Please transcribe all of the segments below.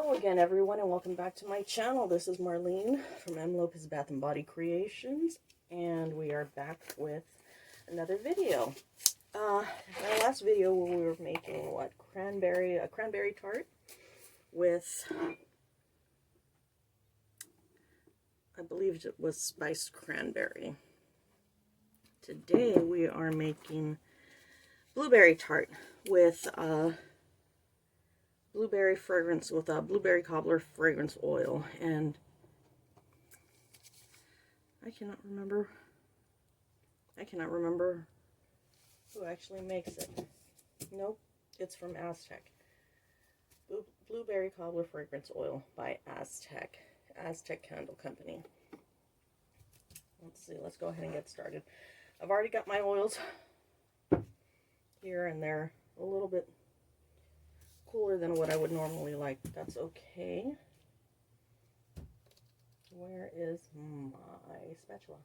Hello again, everyone, and welcome back to my channel. This is Marlene from M. Lopez Bath & Body Creations, and we are back with another video. In our last video, we were making, what, a cranberry tart with, I believe it was spiced cranberry. Today, we are making blueberry tart with, blueberry fragrance with a blueberry cobbler fragrance oil, and I cannot remember who actually makes it. Nope, it's from Aztec. Blueberry cobbler fragrance oil by Aztec Candle Company. Let's see, let's go ahead and get started. I've already got my oils here, and they're a little bit cooler than what I would normally like. That's okay. Where is my spatula?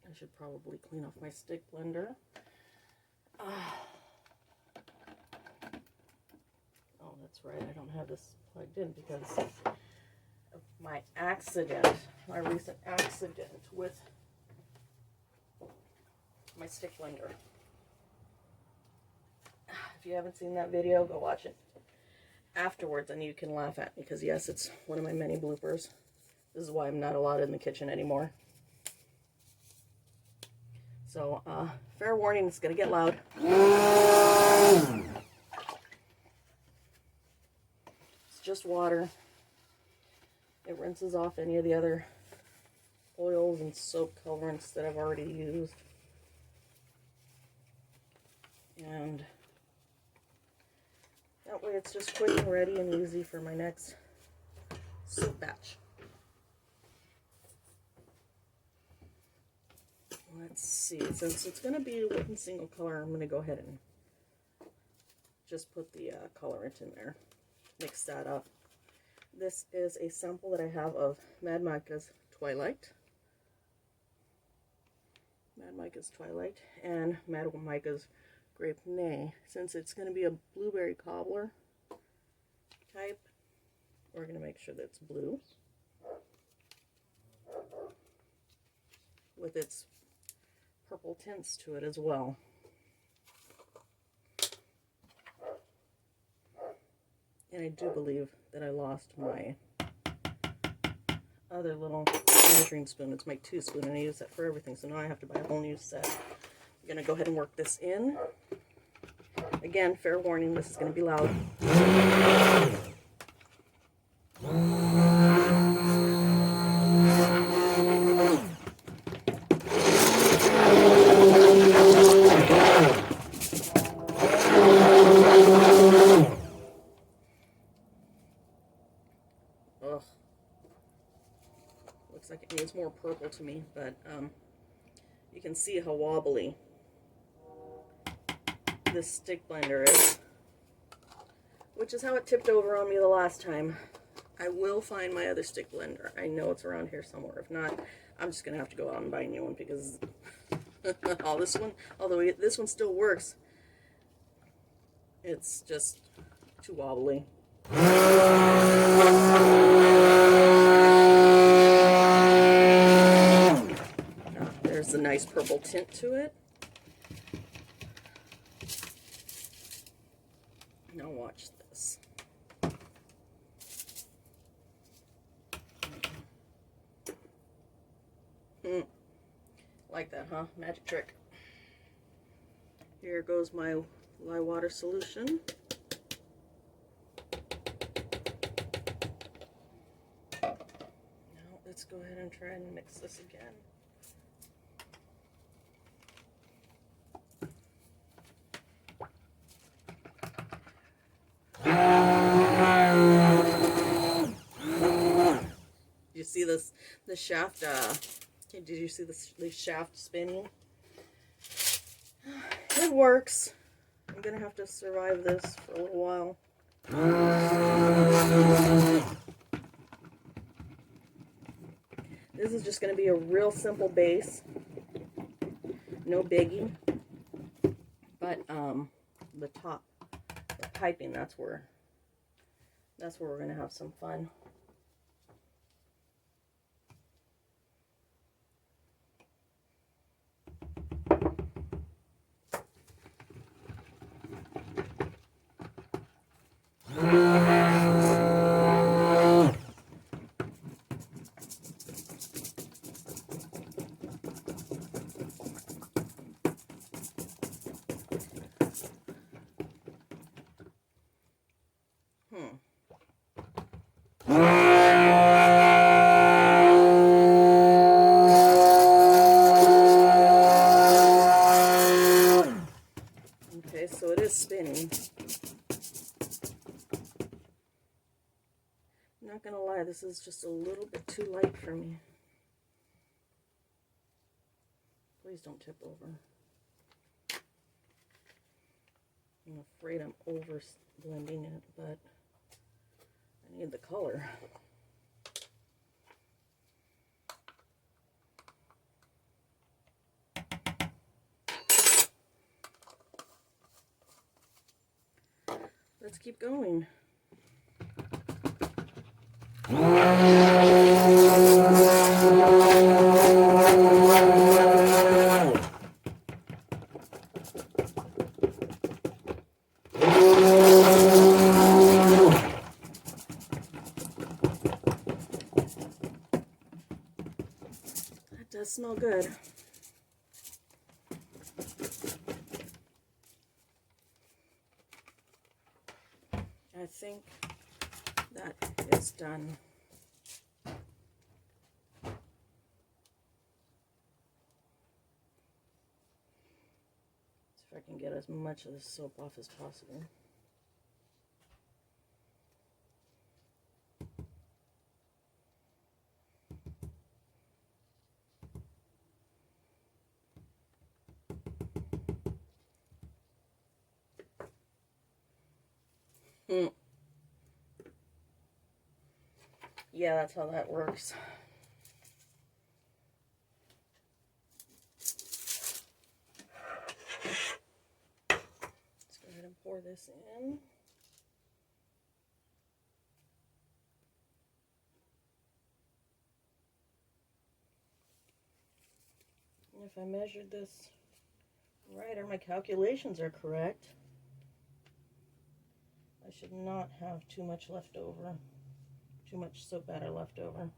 I should probably clean off my stick blender. Oh, that's right. I don't have this plugged in because of my accident, my recent accident with my stick blender. If you haven't seen that video, go watch it afterwards and you can laugh at me, because yes, it's one of my many bloopers. This is why I'm not allowed in the kitchen anymore. So, fair warning, it's going to get loud. It's just water. It rinses off any of the other oils and soap colorants that I've already used. And that way it's just quick and ready and easy for my next soup batch. Let's see, since it's going to be one single color, I'm going to go ahead and just put the colorant in there. Mix that up. This is a sample that I have of Mad Micah's Twilight. Mad Micah's Twilight and Mad Micah's Grape Nay. Since it's going to be a blueberry cobbler type, we're going to make sure that it's blue with its purple tints to it as well. And I do believe that I lost my other little measuring spoon. It's my 2-spoon, and I use that for everything, so now I have to buy a whole new set. I'm going to go ahead and work this in. Again, fair warning, this is going to be loud. Ugh. Looks like it needs more purple to me, but you can see how wobbly this stick blender is, which is how it tipped over on me the last time. I will find my other stick blender. I know it's around here somewhere. If not, I'm just gonna have to go out and buy a new one, because although this one still works, it's just too wobbly. There's a nice purple tint to it. Now watch this. Like that, huh? Magic trick. Here goes my lye water solution. Now let's go ahead and try and mix this again. You see this, the shaft, did you see the shaft spinning? It works. I'm gonna have to survive this for a little while. This is just gonna be a real simple base. No biggie. But the top, the piping, that's where That's where we're going to have some fun. Okay, so it is spinning. I'm not gonna lie, this is just a little bit too light for me. Please don't tip over. I'm afraid I'm over blending it, but I need the color. Let's keep going. That does smell good. I think that is done. See if I can get as much of the soap off as possible. Yeah, that's how that works. Let's go ahead and pour this in. And if I measured this right, or my calculations are correct, I should not have too much left over. Too much soap batter left over.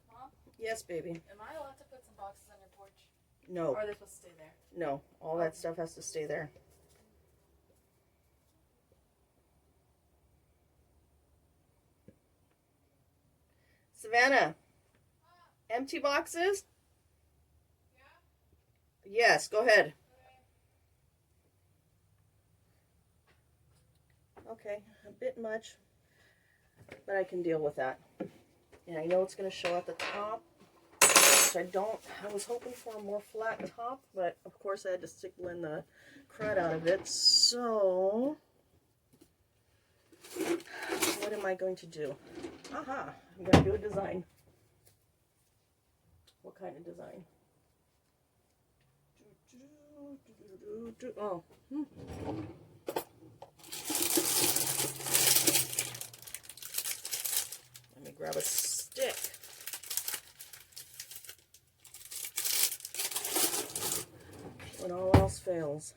Mom? Yes, baby. Am I allowed to put some boxes on your porch? No. Or are they supposed to stay there? No, all that stuff has to stay there. Savannah, empty boxes? Yeah. Yes, go ahead. Okay, a bit much, but I can deal with that. And I know it's going to show at the top, which I was hoping for a more flat top, but of course I had to stick blend the crud out of it. So, what am I going to do? Aha, I'm going to do a design. What kind of design? Oh. Let me grab a stick. When all else fails.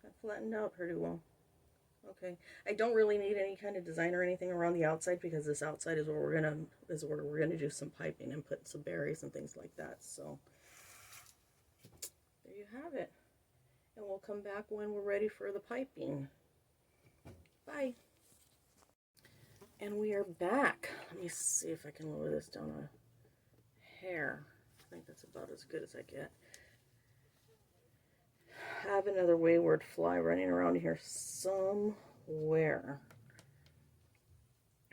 That flattened out pretty well. Okay, I don't really need any kind of design or anything around the outside because this outside is where we're gonna do some piping and put some berries and things like that. So there you have it, and we'll come back when we're ready for the piping. Bye. And we are back. Let me see if I can lower this down a hair. I think that's about as good as I get. have another wayward fly running around here somewhere.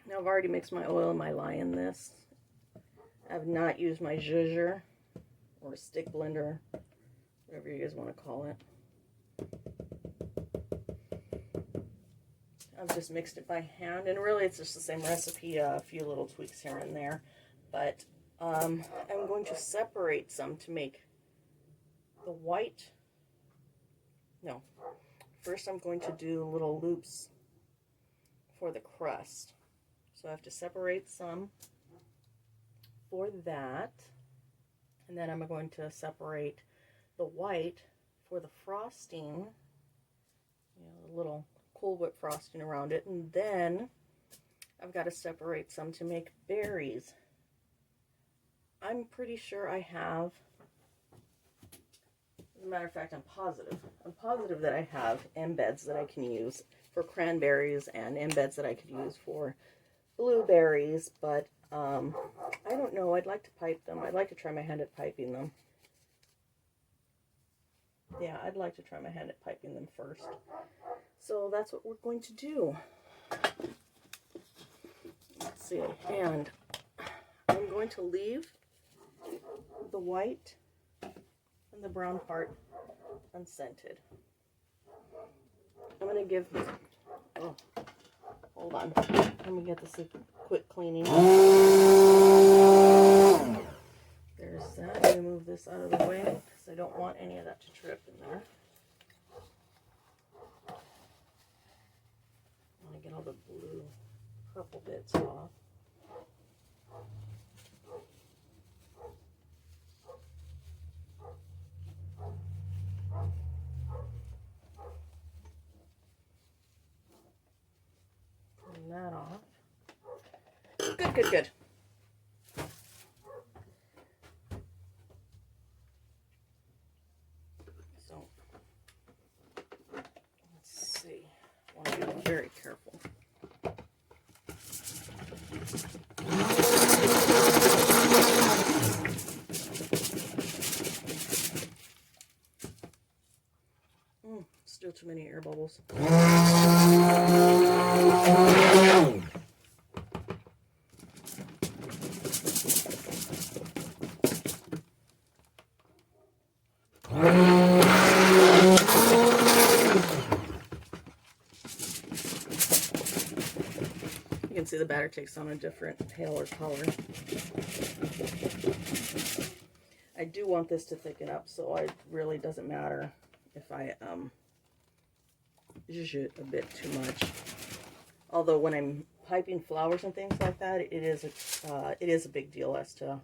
Now I've already mixed my oil and my lye in this. I have not used my zhuzher or stick blender, whatever you guys want to call it. I've just mixed it by hand, and really it's just the same recipe, a few little tweaks here and there. But I'm going to separate some to make the white. No, first I'm going to do little loops for the crust. So I have to separate some for that, and then I'm going to separate the white for the frosting, a little Cool Whip frosting around it, and then I've got to separate some to make berries. I'm pretty sure I have, as a matter of fact, I'm positive that I have embeds that I can use for cranberries and embeds that I could use for blueberries, but I don't know. I'd like to pipe them. I'd like to try my hand at piping them. Yeah, I'd like to try my hand at piping them first. So that's what we're going to do. Let's see. And I'm going to leave the white and the brown part unscented. I'm going to give this, oh, hold on. Let me get this a quick cleaning. There's that. Let me move this out of the way because I don't want any of that to trip in there. I want to get all the blue, purple bits off. Turn that off. Good, good, good. So, let's see. I want to be very careful. Still too many air bubbles. You can see the batter takes on a different paler color. I do want this to thicken up, so it really doesn't matter if I zhuzh it a bit too much. Although when I'm piping flowers and things like that, it is a big deal as to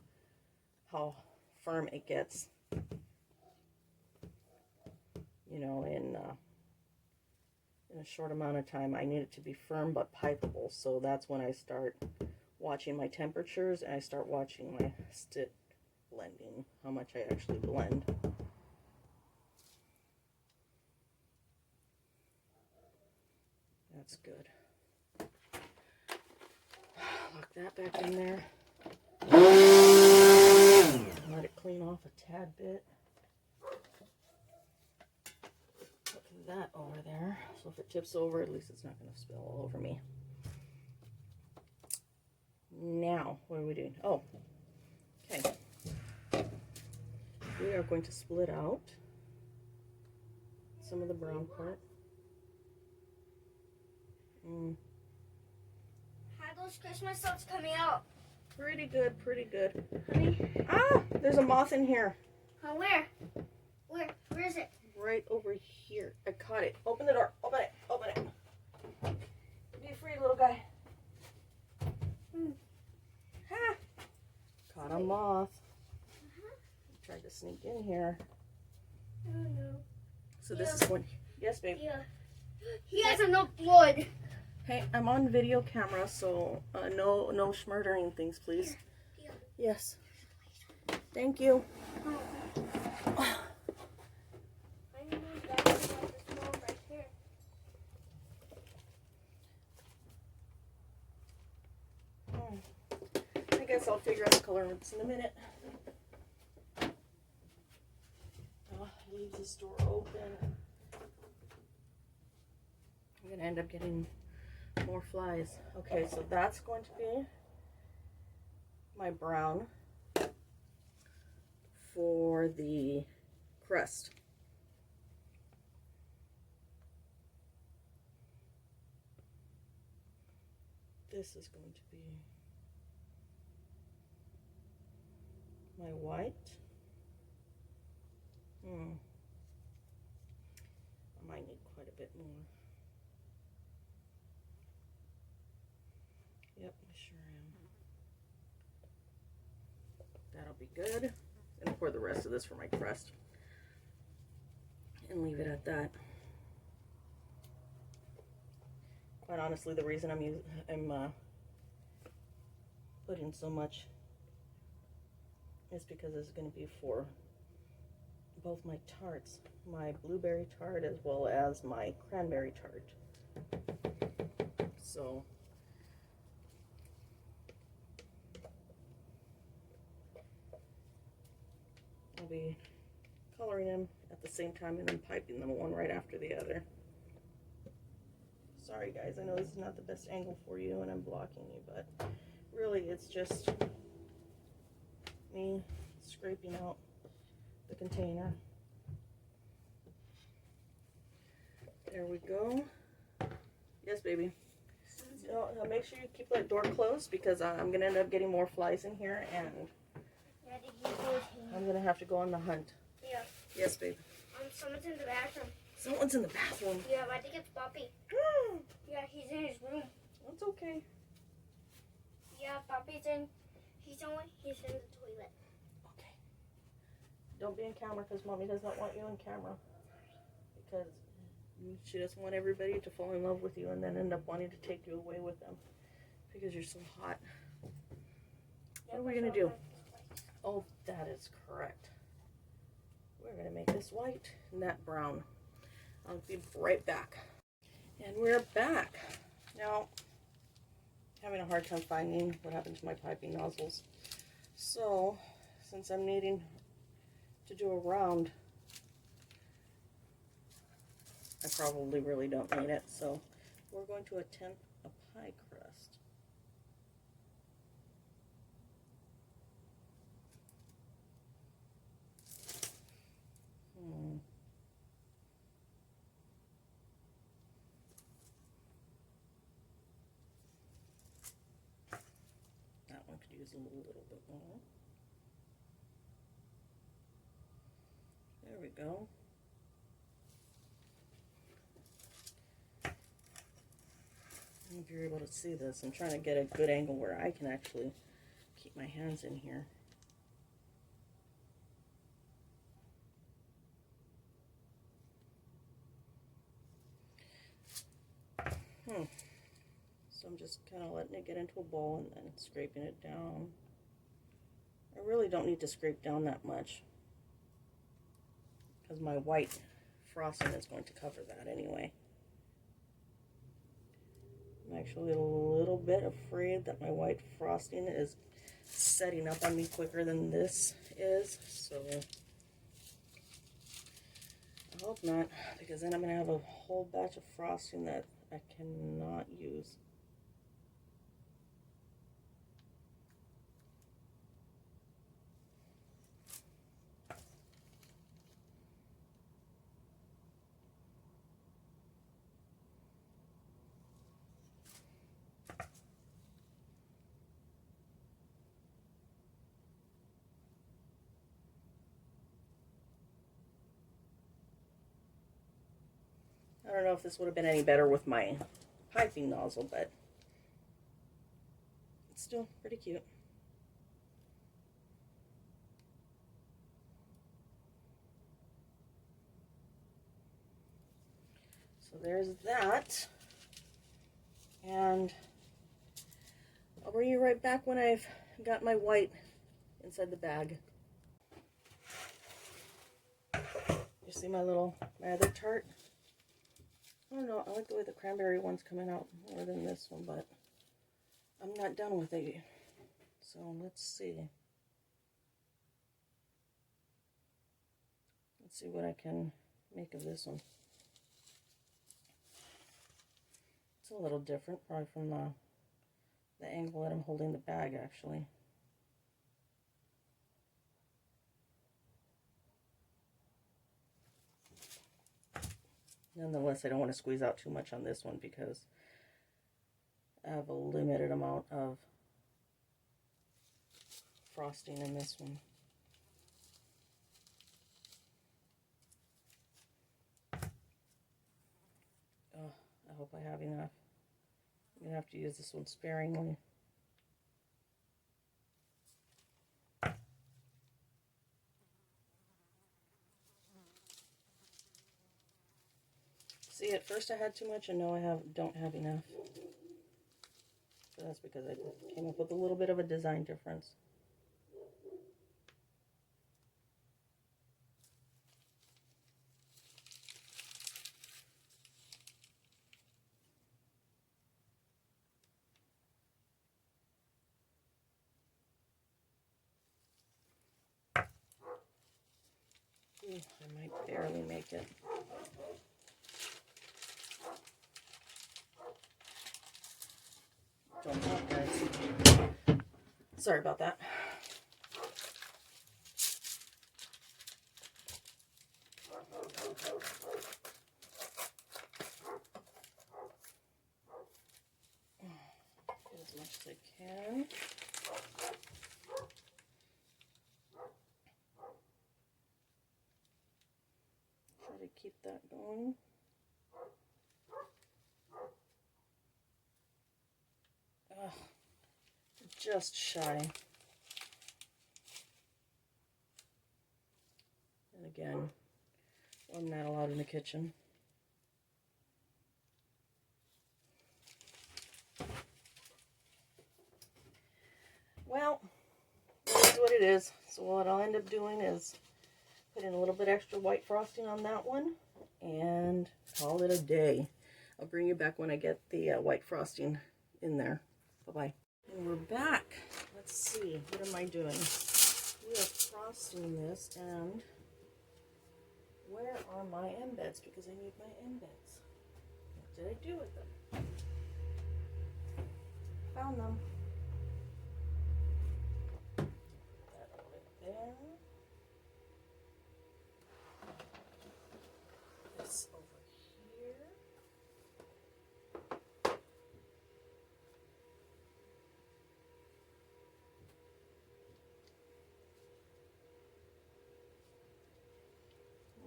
how firm it gets. You know, in a short amount of time, I need it to be firm but pipeable. So that's when I start watching my temperatures and I start watching my stick blending, how much I actually blend. That's good. Lock that back in there. Let it clean off a tad bit. Put that over there. So if it tips over, at least it's not going to spill all over me. Now, what are we doing? Oh, okay. We are going to split out some of the brown part. How are those Christmas stuffs coming out? Pretty good, pretty good. Honey, there's a moth in here. Where? Where is it? Right over here. I caught it. Open the door. Open it. Open it. Be free, little guy. Ha! Caught a moth. Tried to sneak in here. Oh no. So this is one. Yes, babe. Yeah. He has enough blood. Hey, I'm on video camera, so no schmurdering things, please. Yeah. Yes. Thank you. I know that this one right here. I guess I'll figure out the color in a minute. leaves this door open, I'm gonna end up getting more flies. Okay, so that's going to be my brown for the crust. This is going to be my white. I might need quite a bit more. Yep, I sure am. That'll be good. And pour the rest of this for my crust. And leave it at that. Quite honestly, the reason I'm putting so much is because it's going to be for both my tarts, my blueberry tart as well as my cranberry tart. So I'll be coloring them at the same time and then piping them one right after the other. Sorry guys, I know this is not the best angle for you and I'm blocking you, but really it's just me scraping out the container. There we go. Yes, baby. No, make sure you keep that door closed because I'm going to end up getting more flies in here and I'm going to have to go on the hunt. Yeah. Yes, babe. Someone's in the bathroom. Someone's in the bathroom. Yeah, I think it's Poppy. Yeah, he's in his room. That's okay. Yeah, Poppy's in. He's in the toilet. Okay. Don't be in camera because Mommy does not want you in camera. Because she doesn't want everybody to fall in love with you and then end up wanting to take you away with them. Because you're so hot. What are we going to do? Oh, that is correct. We're going to make this white and that brown. I'll be right back. And we're back. Now, having a hard time finding what happened to my piping nozzles. So, since I'm needing to do a round, I probably really don't need it. So, we're going to attempt a pie crust. That one could use a little bit more. There we go. I don't know if you're able to see this. I'm trying to get a good angle where I can actually keep my hands in here. So I'm just kind of letting it get into a bowl and then scraping it down. I really don't need to scrape down that much because my white frosting is going to cover that anyway. I'm actually a little bit afraid that my white frosting is setting up on me quicker than this is, so I hope not, because then I'm going to have a whole batch of frosting that I cannot use. I don't know if this would have been any better with my piping nozzle, but it's still pretty cute. So there's that. And I'll bring you right back when I've got my white inside the bag. You see my other tart? I don't know, I like the way the cranberry one's coming out more than this one, but I'm not done with it. So let's see. Let's see what I can make of this one. It's a little different, probably from the angle that I'm holding the bag, actually. Nonetheless, I don't want to squeeze out too much on this one because I have a limited amount of frosting in this one. Oh, I hope I have enough. I'm going to have to use this one sparingly. See, at first I had too much, and now I don't have enough. So that's because I came up with a little bit of a design difference. Ooh, I might barely make it. Don't know, guys. Sorry about that. Get as much as I can. Try to keep that going. Just shy. And again, I'm not allowed in the kitchen. Well, that's what it is. So what I'll end up doing is put in a little bit extra white frosting on that one and call it a day. I'll bring you back when I get the white frosting in there. Bye-bye. And we're back. Let's see, what am I doing? We are frosting this, and where are my embeds? Because I need my embeds. What did I do with them? Found them. Put that over there. This over here.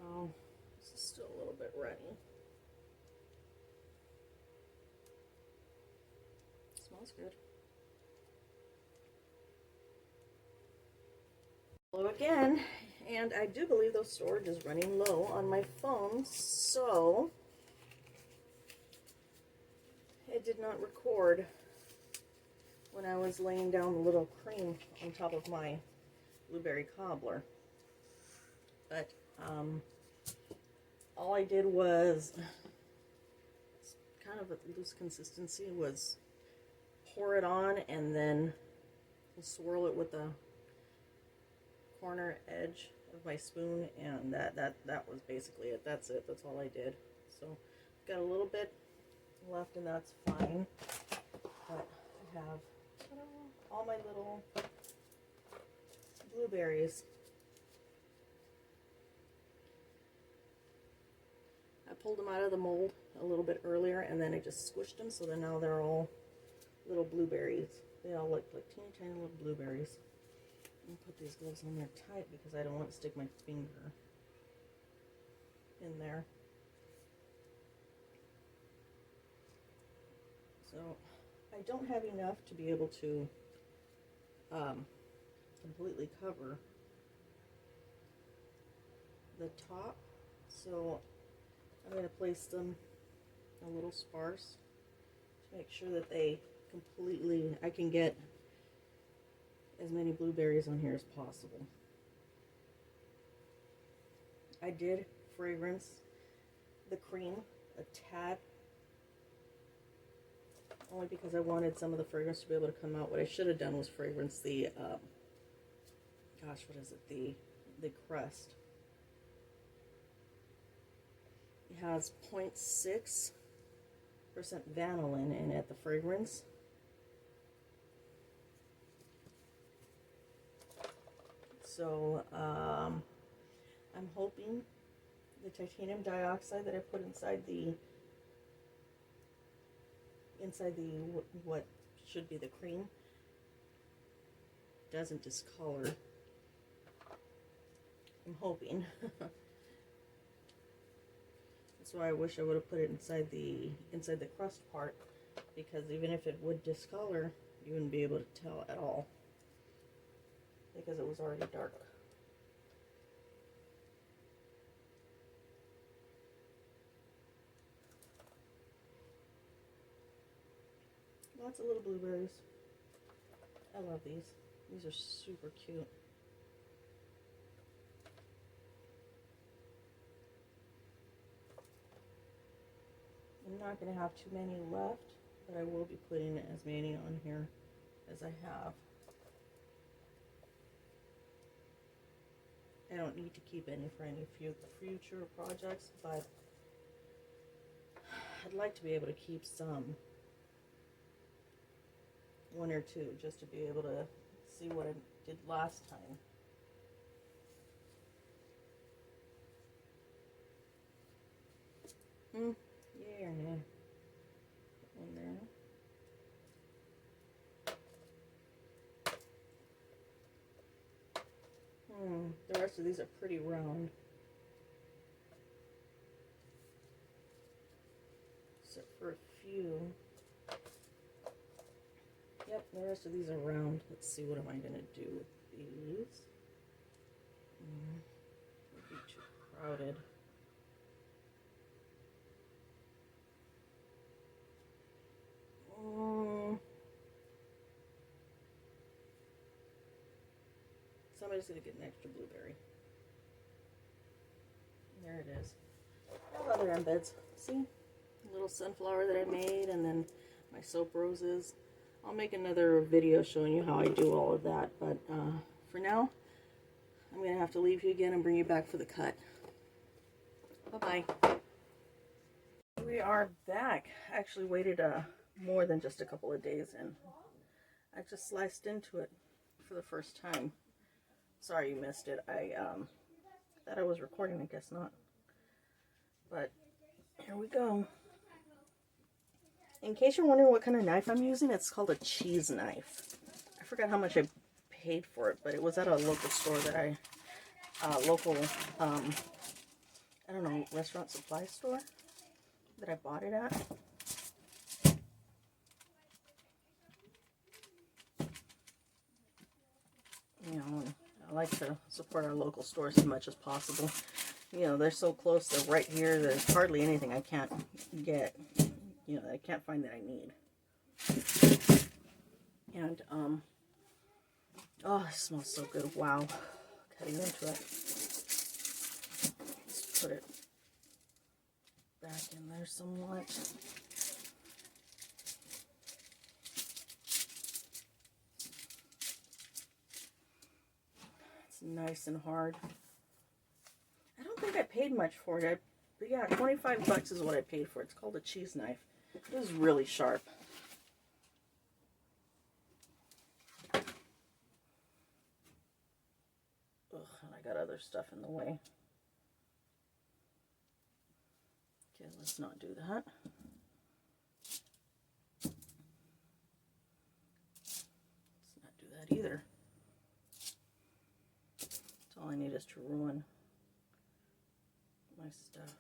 Well, this is still a little bit runny. Smells good. Hello again, and I do believe the storage is running low on my phone, so it did not record when I was laying down the little cream on top of my blueberry cobbler. But all I did was, it's kind of a loose consistency, was pour it on and then swirl it with the corner edge of my spoon, and that was basically it. That's it. That's all I did. So got a little bit left, and that's fine. But I have all my little blueberries. I pulled them out of the mold a little bit earlier, and then I just squished them, so then now they're all little blueberries. They all look like teeny tiny little blueberries. I'm going to put these gloves on there tight because I don't want to stick my finger in there. So I don't have enough to be able to completely cover the top, so I'm going to place them a little sparse to make sure that they completely, I can get as many blueberries on here as possible. I did fragrance the cream a tad, only because I wanted some of the fragrance to be able to come out. What I should have done was fragrance the, gosh, what is it, the crust. has 0.6% vanillin in it, the fragrance. So I'm hoping the titanium dioxide that I put inside the what should be the cream doesn't discolor. I'm hoping. That's why I wish I would have put it inside the crust part, because even if it would discolor, you wouldn't be able to tell at all because it was already dark. Lots of little blueberries. I love these. These are super cute. I'm not going to have too many left, but I will be putting as many on here as I have. I don't need to keep any for any future projects, but I'd like to be able to keep some. One or two, just to be able to see what I did last time. Yeah or no? One there. The rest of these are pretty round. Except for a few. Yep, the rest of these are round. Let's see, what am I going to do with these? Would be too crowded. Somebody's going to get an extra blueberry. There it is. I have other embeds. See? A little sunflower that I made, and then my soap roses. I'll make another video showing you how I do all of that, but for now, I'm going to have to leave you again and bring you back for the cut. Bye-bye. We are back. I actually waited more than just a couple of days, and I just sliced into it for the first time. Sorry you missed it. I thought I was recording, I guess not. But here we go. In case you're wondering what kind of knife I'm using, it's called a cheese knife. I forgot how much I paid for it, but it was at a local store that I, I don't know, restaurant supply store that I bought it at. You know, I like to support our local stores as much as possible. You know, they're so close, they're right here, there's hardly anything I can't get. You know, I can't find that I need. And, oh, it smells so good. Wow. Cutting into it. Let's put it back in there somewhat. It's nice and hard. I don't think I paid much for it. But yeah, 25 bucks is what I paid for it. It's called a cheese knife. It is really sharp. Ugh, and I got other stuff in the way. Okay, let's not do that. Let's not do that either. That's all I need is to ruin my stuff.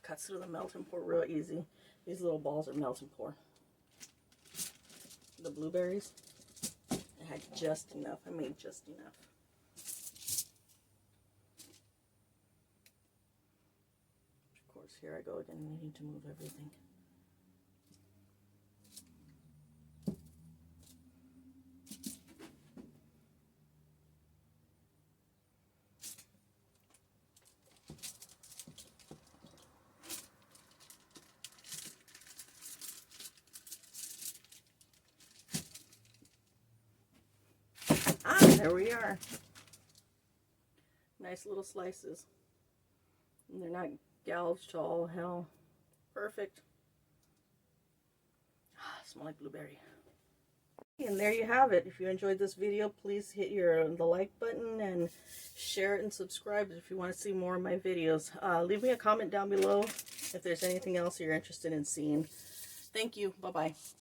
Cuts through the melt and pour real easy. These little balls are melt and pour. The blueberries, I had just enough. I made just enough. Of course, here I go again, needing to move everything. There we are. Nice little slices. And they're not gouged to all hell. Perfect. Smell like blueberry. And there you have it. If you enjoyed this video, please hit the like button and share it and subscribe if you want to see more of my videos. Leave me a comment down below if there's anything else you're interested in seeing. Thank you. Bye-bye.